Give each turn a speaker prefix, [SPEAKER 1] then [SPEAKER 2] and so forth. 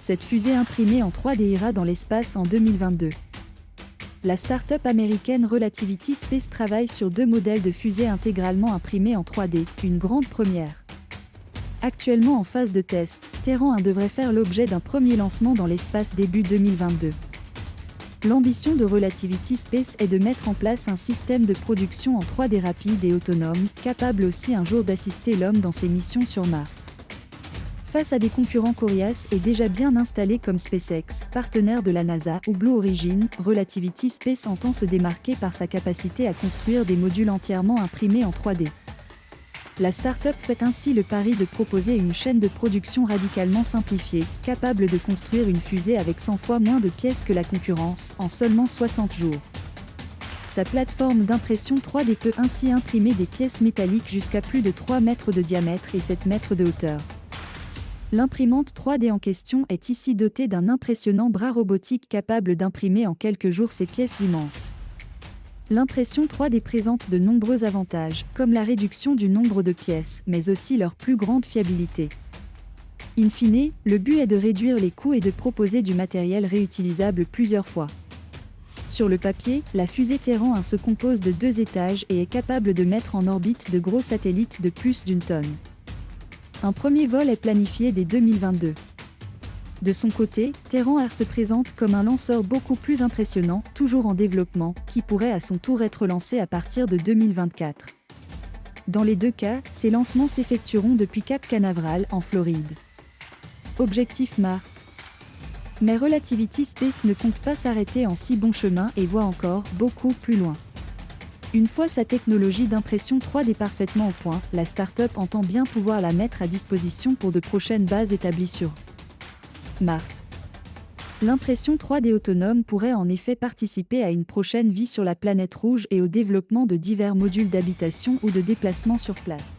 [SPEAKER 1] Cette fusée imprimée en 3D ira dans l'espace en 2022. La start-up américaine Relativity Space travaille sur 2 modèles de fusées intégralement imprimées en 3D, une grande première. Actuellement en phase de test, Terran 1 devrait faire l'objet d'un premier lancement dans l'espace début 2022. L'ambition de Relativity Space est de mettre en place un système de production en 3D rapide et autonome, capable aussi un jour d'assister l'homme dans ses missions sur Mars. Face à des concurrents coriaces et déjà bien installés comme SpaceX, partenaire de la NASA, ou Blue Origin, Relativity Space entend se démarquer par sa capacité à construire des modules entièrement imprimés en 3D. La start-up fait ainsi le pari de proposer une chaîne de production radicalement simplifiée, capable de construire une fusée avec 100 fois moins de pièces que la concurrence, en seulement 60 jours. Sa plateforme d'impression 3D peut ainsi imprimer des pièces métalliques jusqu'à plus de 3 mètres de diamètre et 7 mètres de hauteur. L'imprimante 3D en question est ici dotée d'un impressionnant bras robotique capable d'imprimer en quelques jours ces pièces immenses. L'impression 3D présente de nombreux avantages, comme la réduction du nombre de pièces, mais aussi leur plus grande fiabilité. In fine, le but est de réduire les coûts et de proposer du matériel réutilisable plusieurs fois. Sur le papier, la fusée Terran 1 se compose de 2 étages et est capable de mettre en orbite de gros satellites de plus d'1 tonne. Un premier vol est planifié dès 2022. De son côté, Terran 1 se présente comme un lanceur beaucoup plus impressionnant, toujours en développement, qui pourrait à son tour être lancé à partir de 2024. Dans les 2 cas, ces lancements s'effectueront depuis Cap Canaveral, en Floride. Objectif Mars. Mais Relativity Space ne compte pas s'arrêter en si bon chemin et voit encore beaucoup plus loin. Une fois sa technologie d'impression 3D parfaitement au point, la start-up entend bien pouvoir la mettre à disposition pour de prochaines bases établies sur Mars. L'impression 3D autonome pourrait en effet participer à une prochaine vie sur la planète rouge et au développement de divers modules d'habitation ou de déplacement sur place.